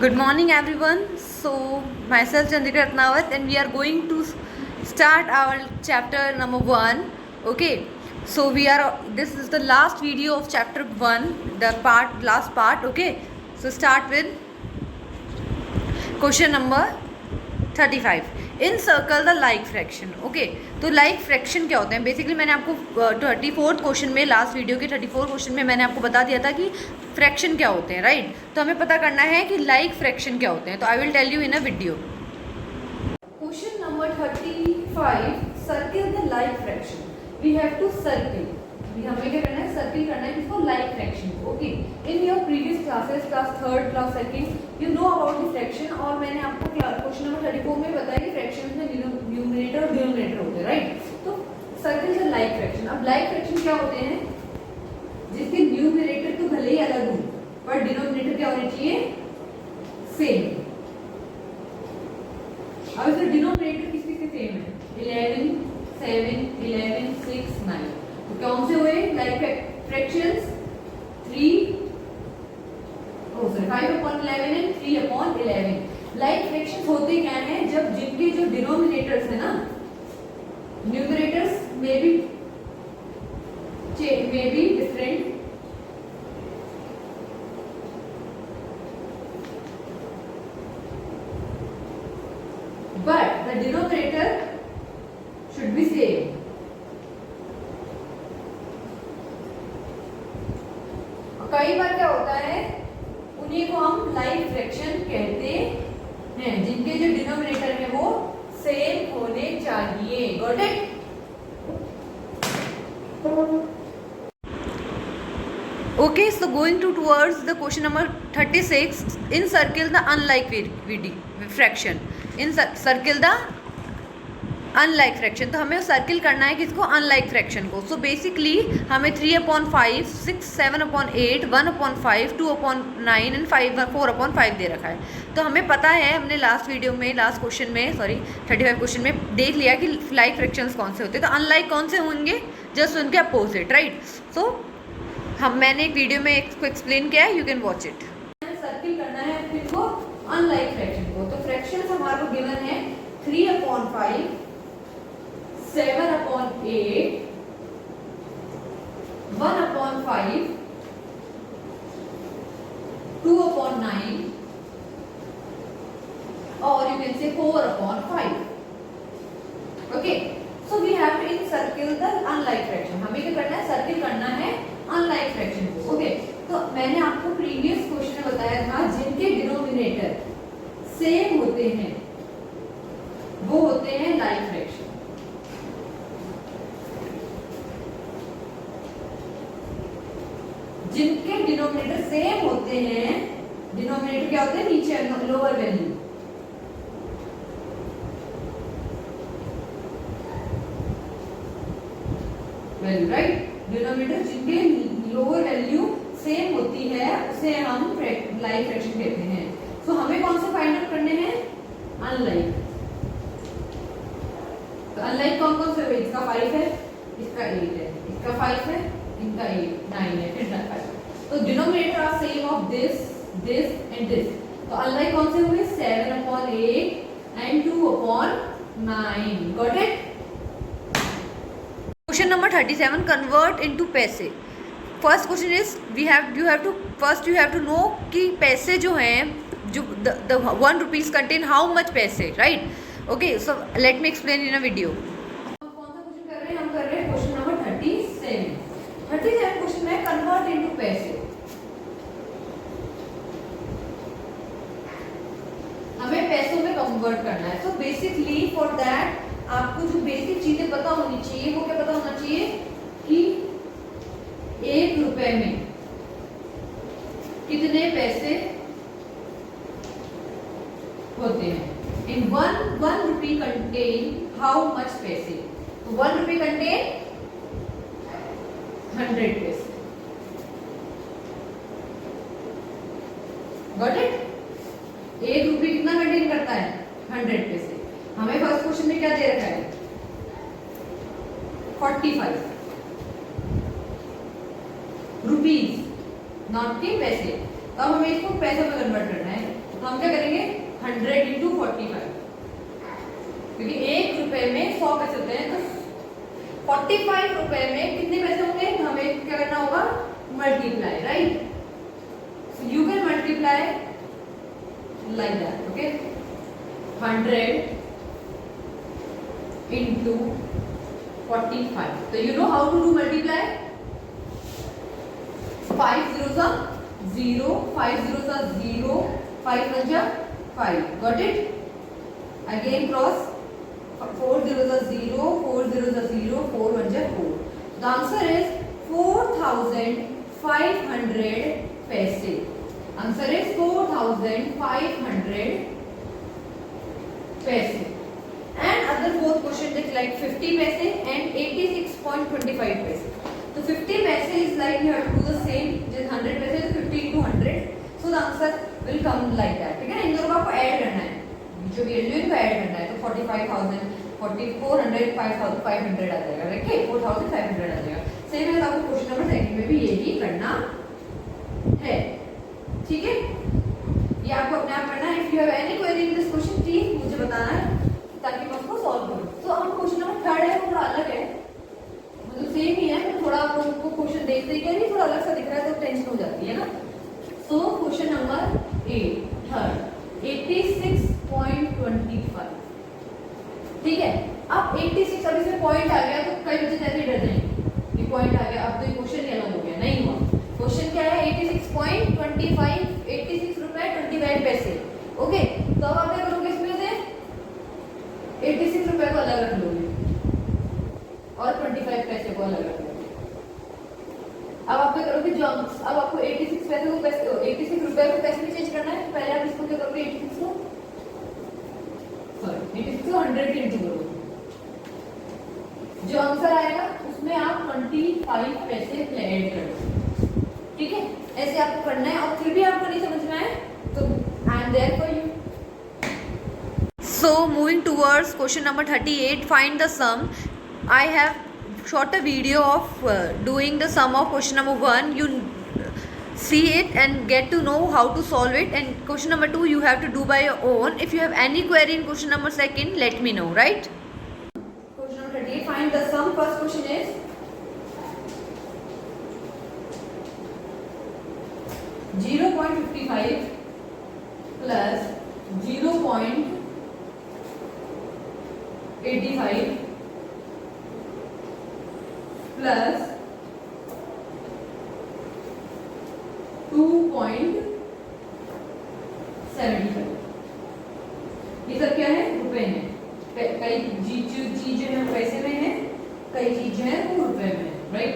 Good morning, everyone. So, myself Chandrika Ratnawat, and we are going to start our chapter number 1. Okay. So this is the last video of chapter 1, the last part. Okay. So start with question number 35. In circle the like fraction. Okay, तो like fraction क्या होते हैं? Basically मैंने आपको 34th question में, last video के 34 question में मैंने आपको बता दिया था कि फ्रैक्शन क्या होते हैं, राइट? तो हमें पता करना है कि लाइक फ्रैक्शन क्या होते हैं. तो I will tell you in a video. Question number 35, circle the like fraction. We have to circle. हमें क्या करना है? सर्किल करना है किसको? Like fraction. Okay, in your previous classes, class 3rd, class 2nd, you know about the fraction. और मैंने आपको क्वेश्चन नंबर 34 में बताया कि फ्रैक्शन में न्यूमरेटर और डिनोमिनेटर होते हैं, राइट? तो सर्किल द लाइक फ्रैक्शन. अब लाइक फ्रैक्शन क्या होते हैं? जिसके न्यूमरेटर तो भले ही अलग हो, पर डिनोमिनेटर क्या होने चाहिए? सेम. अब इसका डिनोमिनेटर किसके सेम है? 11, 7, 11, 6, 9. तो कौन से हुए like fractions? 5/11 and 3/11. Like fractions होते क्या हैं? जब जिनके जो डिनोमिनेटर्स है ना, न्यूमरेटर्स में भी different, but the denominator should be same. कई बार क्या होता है, उन्हीं को हम लाइक फ्रैक्शन कहते हैं, जिनके जो डिनोमिनेटर है वो सेम होने चाहिए. Got it? Okay, so going towards the question number 36, in circle the unlike fraction. In circle the unlike fraction. तो हमें सर्किल करना है किसको? अनलाइक फ्रैक्शन को. सो बेसिकली हमें 3/5, 6, 7/8, 1/5, 2/9 एंड 4/5 दे रखा है. तो हमें पता है, हमने लास्ट वीडियो में, लास्ट क्वेश्चन में, 35 क्वेश्चन में देख लिया कि लाइक फ्रैक्शंस कौन से होते हैं. तो अनलाइक कौन से होंगे? जस्ट उनके अपोजिट, राइट? सो मैंने एक वीडियो में इसको एक्सप्लेन किया है, you can watch it. Circle करना है किसको? अनलाइक फ्रैक्शन को. तो फ्रैक्शंस हमारे को गिवन है 3/5, 7/8, 1/5, 2/9, or you can say 4/5. Okay, so we have to encircle the unlike fraction. हमें क्या करना है? सर्किल करना है अनलाइक फ्रैक्शन को. ओके, तो मैंने आपको प्रीवियस क्वेश्चन में बताया था, जिनके डिनोमिनेटर सेम होते हैं वो होते हैं लाइक फ्रैक्शन. जिनके डिनोमिनेटर सेम होते हैं, डिनोमिनेटर क्या होते हैं? नीचे लोअर वैल्यू. राइट? डिनोमिनेटर जिनके लोअर वैल्यू सेम होती है उसे हम लाइक फ्रैक्शन कहते हैं. सो हमें कौन से फाइंड आउट करने हैं? अनलाइक. तो अनलाइक कौन कौन से? इसका 5 है, इसका 8 है, इसका 5 है, इनका 9 है, फिर 5. तो denominator are same of this, this and this. तो अनलाइक कौन से हुए? 7/8 and 2/9. Got it? Question number 37, convert into पैसे. First question is you have to know कि पैसे जो हैं, जो the 1 rupees contain how much पैसे, right? Okay, so let me explain in a video. कौन सा क्वेश्चन कर रहे हैं? हम कर रहे हैं क्वेश्चन नंबर 37 क्वेश्चन है, कन्वर्ट इनटू पैसे. हमें पैसों में कन्वर्ट करना है. सो बेसिकली फॉर दैट आपको जो बेसिक चीजें पता होनी चाहिए, वो क्या पता होना चाहिए कि 1 रुपए में कितने पैसे होते हैं. इन 1 रुपी कंटेन हाउ मच पैसे. तो 1 रुपी कंटेन 100 पैसे. Got it? 1 रुपी कितना कंटेन करता है? 100 पैसे. हमें फर्स्ट क्वेश्चन में क्या दे रखा है? 45 रुपीज, नॉट के पैसे. तो अब हमें इसको पैसे में कन्वर्ट करना है. तो हम क्या करेंगे 100 इंटू 45, क्योंकि 1 रुपए में 100 पैसे होते हैं, तो 45 रुपए में कितने पैसे होंगे, तो हमें क्या करना होगा multiply, right. So you can multiply like that, okay. 100 into 45. So you know how to do multiply? 5 zeros are 0, 5 zeros are 0, 5 ones are 5. Got it? Again cross. 4 zeros are 0, 4 zeros are 0, 4 ones are 4. The answer is 4,500 paise. Answer is 4,500 paise. And other both questions is like 50 paise and 86.25 paise. So 50 paise is like you have to do the same, just 100 paise is 50 into 100. So the answer will come like that. ठीक है ना, इन दोनों को आपको add करना है, जो value इनको ऐड करना है, तो 45,000 4,400 5,500 आ जाएगा, राइट। 4,500 आ जाएगा। सेम है आपको क्वेश्चन नंबर सेकंड में भी यही करना है, ठीक है। ये आपको अपने आप करना है। If you have any query in this question please मुझे बताना है, ताकि मैं उसको सॉल्व करूं। तो हम क्वेश्चन नंबर थर्ड है, वो थोड़ा अलग है, मतलब सेम ही है, तो थोड़ा आप लोगों को क्वेश्चन देखते ही क्या नहीं थोड़ा अलग सा दिख रहा है तो टेंशन हो जाती है ना। सो क्वेश्चन नंबर 8 थर्ड 86.25, ठीक है। अब 86 अब इसमें पॉइंट आ गया तो कई बच्चे जैसे डर जाएंगे ये पॉइंट आ गया, अब तो ये क्वेश्चन ही अलग हो गया, नहीं हुआ। क्वेश्चन क्या है 86.25, 86 रुपए 25 पैसे, ओके। तो अब आप क्या करोगे, इसमें से 86 रुपए को अलग रख लोगे और 25 पैसे को अलग रख लोगे। अब आप क्या करोगे, जो अब आपको 86 पैसे को 86 रुपए को पैसे में चेंज करना है, पहले आप इसको क्या करोगे 86 को 100 इंटू करोगे, जो आंसर आएगा उसमें आप 25 पैसे ऐड कर दो, ठीक है। ऐसे आपको करना है, और फिर भी आपको नहीं समझ में आए तो I am there for you. So moving towards question number 38, find the sum. I have shot a video of doing the sum of question number 1. You see it and get to know how to solve it, and question number 2 you have to do by your own. If you have any query in question number 2, let me know, right? Question number 38, find the sum. First question is 0.55 plus 0.85 plus 2.75, ये सब क्या है, रुपए में। कई चीज जो है पैसे में है, कई चीज जो है वो रुपए में है, राइट।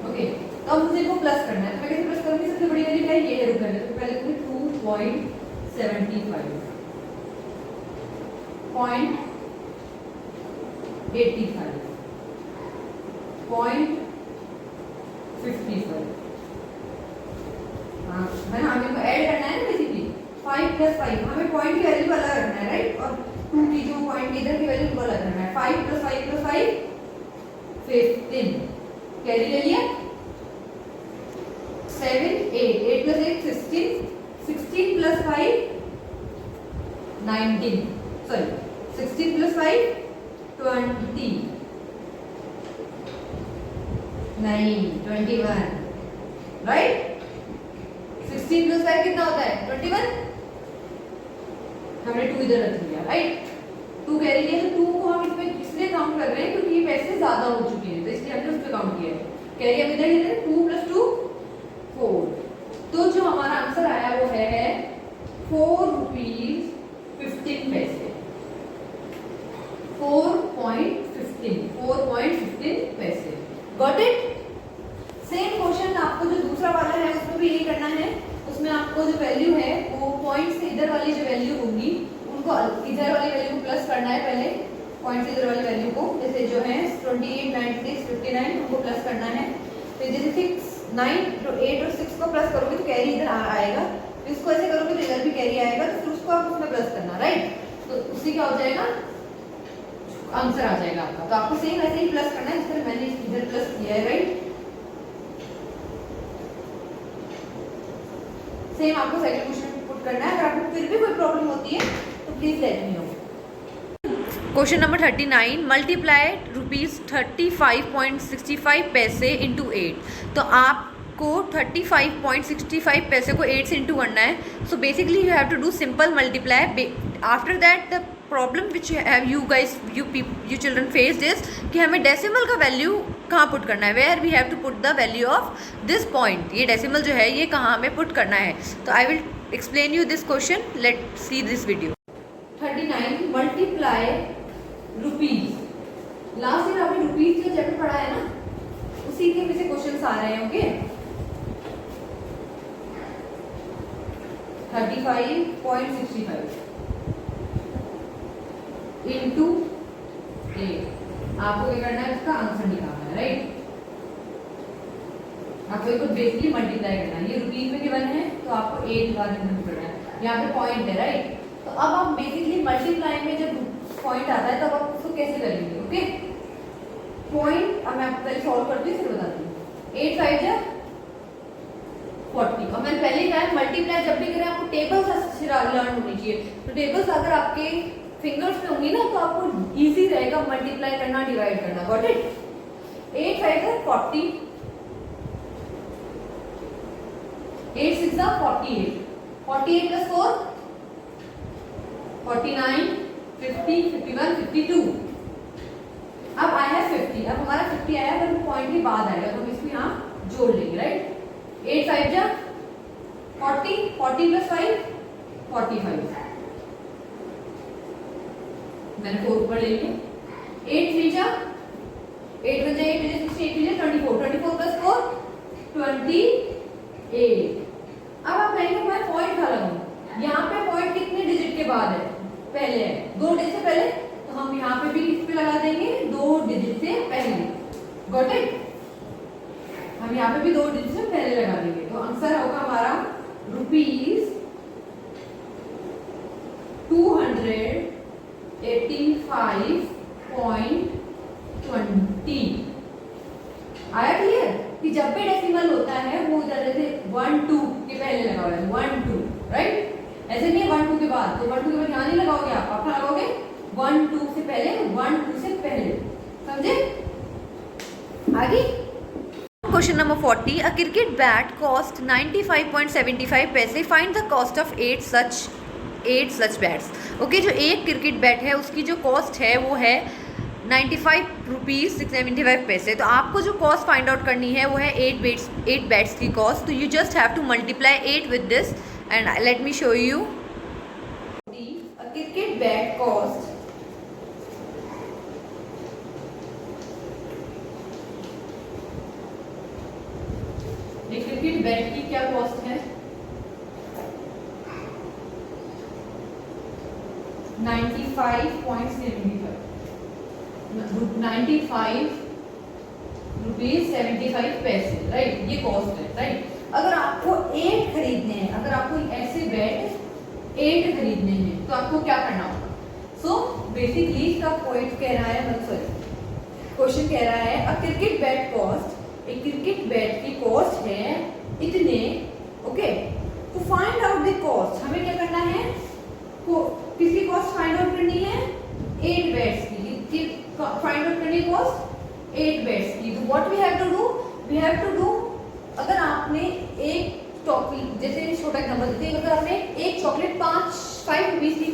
ओके, तो अब मुझे इनको प्लस करना है, तो मैं कैसे प्लस करूंगी, सबसे बड़ी वैल्यू क्या है, ये है रुपए में, तो पहले करूंगी 2.75 0.85 0.55, हाँ है ना, हमें ऐड करना है ना बेसिकली। 5 + 5 हमें पॉइंट की वैल्यू अलग रखना है, राइट, और 2 की जो पॉइंट इधर की वैल्यू को अलग रखना है। 5 + 5 + 5 15, कैरी ले लिया। 7 8 8 + 8 16 16 + 5 19, सॉरी 16 + 5 20 नहीं 21, राइट। 16 + 5 कितना होता है 21, हमने 2 इधर रख दिया, राइट। 2 कैरी लिया, तो 2 को हम इसमें इसलिए काउंट कर रहे हैं क्योंकि ये पैसे ज्यादा हो चुके हैं, तो इसलिए हमने उस पे काउंट किया है। कैरी हम इधर लिख रहे हैं, 2 + 2 4, तो जो हमारा आंसर आया वो है 4 रुपीज 15 पैसे, 4.15 पैसे। Got it. सेम क्वेश्चन आपको जो दूसरा वाला है उसमें भी यही करना है। उसमें आपको जो वैल्यू है वो पॉइंट से इधर वाली जो वैल्यू होगी उनको इधर वाली वैल्यू को प्लस करना है, पहले पॉइंट से इधर वाली वैल्यू को, जैसे जो है 28 96 59 उनको प्लस करना है। फिर जैसे 6 9 तो 8 और 6 को प्लस करोगे तो कैरी इधर आएगा, इसको ऐसे करोगे तो इधर भी कैरी आएगा, तो फिर उसको आप उसमें प्लस करना, राइट। तो उससे क्या हो जाएगा, आंसर आ जाएगा आपका। तो आपको सेम ऐसे ही प्लस करना है जिस तरह मैंने इधर प्लस किया है, राइट। सेम आपको सेकंड क्वेश्चन पुट करना है। अगर आपको फिर भी कोई प्रॉब्लम होती है तो please let me know. Question number 39, multiply ₹35.65 पैसे इंटू 8। तो आपको 35.65 पैसे को 8 से इंटू करना है। So basically you have to do simple multiply. After that the problem which you children faced is कि हमें डेसिमल का वैल्यू कहाँ पुट करना है, where we have to put the value of this point. ये decimal जो है ये कहाँ हमें पुट करना है। तो I will explain you this question, let see this video. 39 multiply rupees. Last year आपने रुपीज जो चैप्टर पढ़ा है ना, उसी के में से क्वेश्चंस आ रहे हैं। Okay 35.65 into 8। आपको क्या करना है, उसका आंसर निकालना है, राइट। आपको इसको बेसिकली मल्टीप्लाई करना है। ये रुपीज में गिवन है तो आपको 8 बार करना है। यहाँ पे पॉइंट है, राइट। तो अब आप बेसिकली मल्टीप्लाई में जब पॉइंट आता है तब आप उसको कैसे करेंगे। ओके पॉइंट अब मैं आपको पहले सॉल्व करती हूँ फिर बताती हूँ। 8 5 जा 40। और मैंने पहले ही कहा मल्टीप्लाई जब भी करें आपको टेबल्स अच्छी लर्न होनी चाहिए। तो टेबल्स अगर आपके फिंगर्स में होंगी ना तो आपको इजी रहेगा मल्टीप्लाई करना, डिवाइड करना। Got it. 8 5 जा 40, 8 6 जा 48, 48 प्लस 4 49, 50, 51, 52। अब आया 50। अब हमारा 50 आया पर पॉइंट के बाद आएगा तो हम इसको यहाँ जोड़ लेंगे, राइट। 8 5 जा 40, 40 प्लस 5 45। मैंने 4 ऊपर ले लिया। 8 3 जा 8 बन जाए 8 बजे 60, 8 बजे 24, 24 प्लस 4 28। अब आप कहेंगे मैं पॉइंट कहाँ लगाऊं। यहाँ पे पॉइंट कितने डिजिट के बाद है, पहले है 2 डिजिट से पहले। तो हम यहाँ पे भी किस पे लगा देंगे, 2 डिजिट से पहले। Got it. हम यहाँ पे भी 2 डिजिट से पहले लगा देंगे। तो आंसर होगा हमारा ₹285.20। आया क्लियर कि जब भी डेसिमल होता है वो इधर से 1 2 के पहले लगा हुआ है, 1 2, राइट। ऐसे नहीं है 1 2 के बाद। तो 1 2 के बाद यहाँ नहीं लगाओगे आप लगाओगे 1 2 से पहले, 1 2 से पहले। समझे आगे। क्वेश्चन नंबर 40, अ क्रिकेट बैट कॉस्ट 95.75 पैसे। Find the cost of 8 such bats. Okay जो एक क्रिकेट बैट है उसकी जो कॉस्ट है वो है 95 रुपीज़ 675 पैसे। तो आपको जो कॉस्ट फाइंड आउट करनी है वो है 8 बैट्स की कॉस्ट। तो you just have to multiply 8 with this and let me show you. A cricket bat cost cricket bat की क्या कॉस्ट है, 95.75 ₹95.75 पैसे, राइट। ये कॉस्ट है, राइट। अगर आपको 8 खरीदने हैं, अगर आपको ऐसे बैट 8 खरीदने हैं तो आपको क्या करना होगा। सो बेसिकली इसका पॉइंट कह रहा है, सॉरी क्वेश्चन कह रहा है अ क्रिकेट बैट कॉस्ट, एक क्रिकेट बैट की कॉस्ट है इतने। ओके तो फाइंड आउट द कॉस्ट। हमें क्या करना है, किसकी कॉस्ट फाइंड आउट करनी है, 8 बैट्स की फाइंड आउट करनी है कॉस्ट 8 बैट्स की। तो what we have to do, अगर आपने एक चॉकलेट, जैसे छोटा नंबर देते हैं, अगर आपने एक चॉकलेट 5 रुपीज की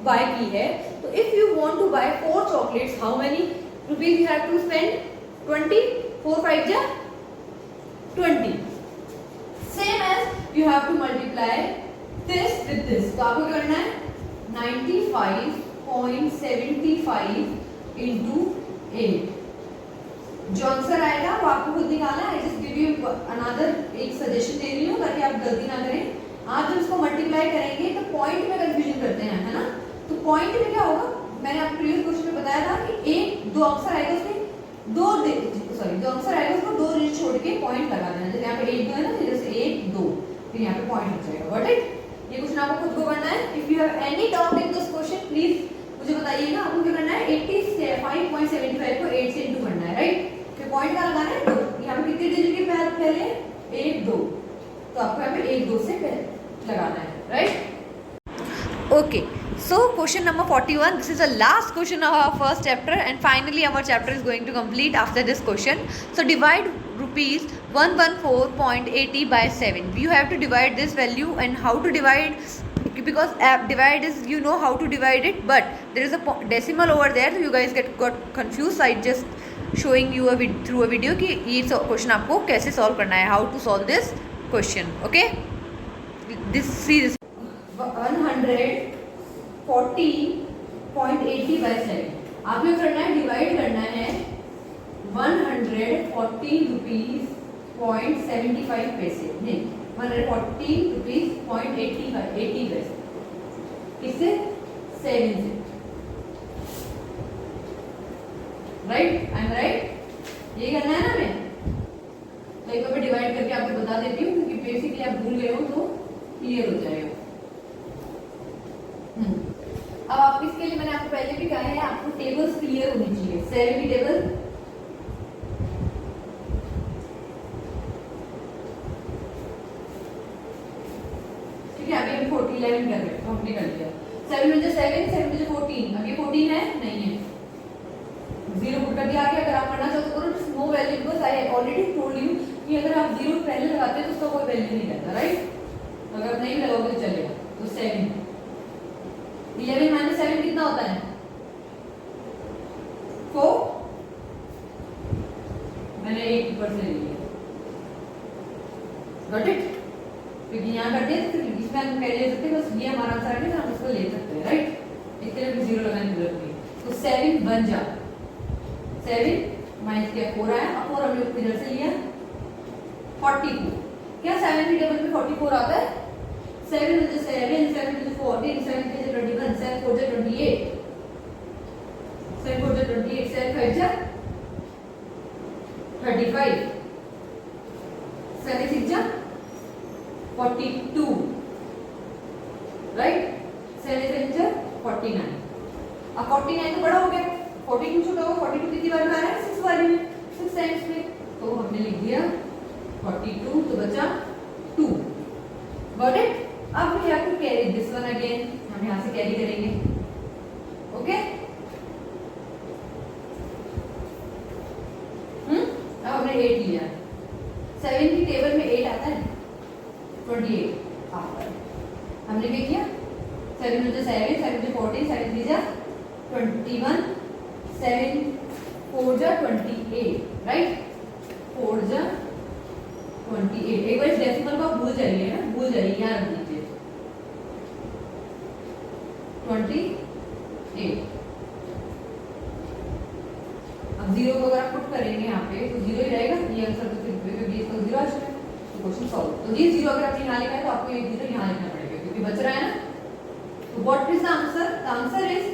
बाय की है तो if you want to buy 4 chocolates how many rupees you have to spend, 20। 4 5 जा 20। Same as you have to multiply this with this. तो आपको क्या करना है 95.75 इंटू 8। जो आंसर आएगा वो आपको खुद निकालना है। I just give you another एक सजेशन दे रही हूँ ताकि आप गलती ना करें। आप जब इसको मल्टीप्लाई करेंगे तो पॉइंट में कंफ्यूजन करते हैं, है ना। तो पॉइंट में क्या होगा, मैंने आपको प्रीवियस क्वेश्चन में बताया था कि एक दो आंसर आएगा उसमें जो आंसर आएगा उसको 2 डिजिट छोड़ के पॉइंट लगा देना। जैसे यहाँ पे 1 2 है ना, जैसे 1 2 फिर यहाँ पे पॉइंट हो जाएगा। Got it. ये क्वेश्चन आपको खुद को करना है। If you have any doubt in this question please मुझे बताइएगा। आपको क्या करना है 85.75 को 8 से इंटू करना है, राइट। फिर पॉइंट का लगाना है 2। यहाँ पे कितने डिजिट के पहले 1 2, तो आपको यहाँ पे 1 2 से पहले लगाना है, right? Okay, so question number 41. This is the last question of our first chapter, and finally our chapter is going to complete after this question. So divide rupees 114.80 by 7. You have to divide this value, and how to divide, because divide is, you know how to divide it, but there is a decimal over there, so you guys got confused. I just showing you through a video कि ये question आपको कैसे solve करना है, how to solve this question. Okay, this see this 140.80 by 7. आपको करना है, divide करना है 114 रुपीज .75 पैसे, नहीं 114 रुपीज .80 पैसे, किससे? 7 से, राइट? I am right? ये करना है ना हमें, तो एक बार डिवाइड करके आपको बता देती हूँ, क्योंकि बेसिकली आप भूल गए हो तो क्लियर हो जाएगा। अब आप इसके लिए मैंने आपको पहले भी कहा है, आपको टेबल्स क्लियर होनी चाहिए। 7 की टेबल, ठीक है, अभी हम 11 कर रहे हैं, हमने कर लिया। 7 में 7, 7 में 14, अब ये 14 है, नहीं है, 0 पुट कर दिया। आगे अगर आप करना चाहते हो तो no value, because I already told you कि अगर आप 0 पहले लगाते हैं तो उसका कोई वैल्यू नहीं रहता, राइट? अगर नहीं लगाओगे तो चलेगा। तो 7, 11 माइनस 7 कितना होता है? 4। मैंने 1 ऊपर से ले लिया, गॉट इट? क्योंकि यहाँ कर दिया तो इसमें हम पहले ले सकते हैं, बस ये हमारा आंसर है ना, हम उसको ले सकते हैं, राइट? इसके लिए 0 लगाने की जरूरत नहीं। तो 7 बन जा, 7 माइनस किया 4 आया, अब 4 हमने इधर से लिया 42। क्या 7 की टेबल में 44 आता है? 7 में 7, 7 में 14, 7 में 21, 7 4 28, 7 4 28, 7 5 35, 7 6 42, राइट? 7 7 49। अब 49 तो बड़ा हो गया, 42 छोटा होगा। 42 कितनी बार आ रहा है? 6 बार में, 6 टाइम्स में, तो हमने लिख दिया 42, तो बचा 2, गॉट इट? अब we have to carry this one again, हम यहाँ से कैरी करेंगे, ओके? अब हमने 8 लिया, 7 की टेबल में 8 आता है, 28 आता है। हमने क्या किया? 7 में 7, 7 में 14, 7 3 21, 7 4 28, राइट? 4 28। एक बार इस डेसिमल को भूल जाइए ना, भूल जाइए, यहाँ रख दीजिए 28। अब 0 को अगर आप पुट करेंगे यहाँ पे तो 0 ही रहेगा, ये आंसर तो फिर 0 आ जाएगा, तो क्वेश्चन सॉल्व। तो ये 0 अगर आपने यहाँ लिखा है तो आपको ये 0 यहाँ लिखना पड़ेगा, क्योंकि बच रहा है ना। तो what is the answer? The answer is,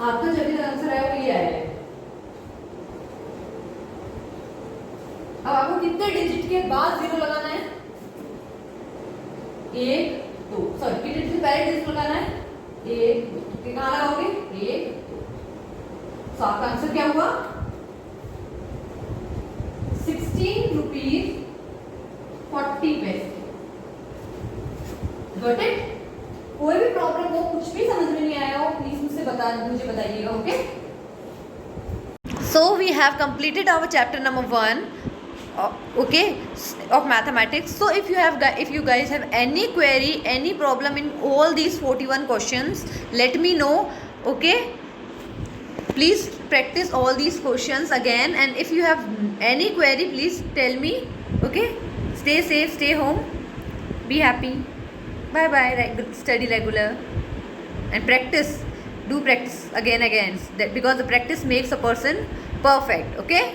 आपका जो भी आंसर है वो ये आएगा। अब आपको कितने डिजिट के बाद 0 लगाना है? 1 2, सॉरी कितने डिजिट पहले डिजिट लगाना है? 1 2, कहाँ लगाओगे? 1 2। तो आपका आंसर क्या हुआ? 16 रुपीज 40 पैसे, गॉट इट? कोई भी प्रॉब्लम हो, कुछ भी समझ में नहीं आया हो, प्लीज मुझे बताइएगा, okay? So we have completed our chapter number 1, okay, of mathematics. So if you guys have any query, any problem in all these 41 questions, let me know, okay? Please practice all these questions again, and if you have any query, please tell me, okay? Stay safe, stay home, be happy, bye bye, study regular and practice, do practice again, that because the practice makes a person perfect, okay?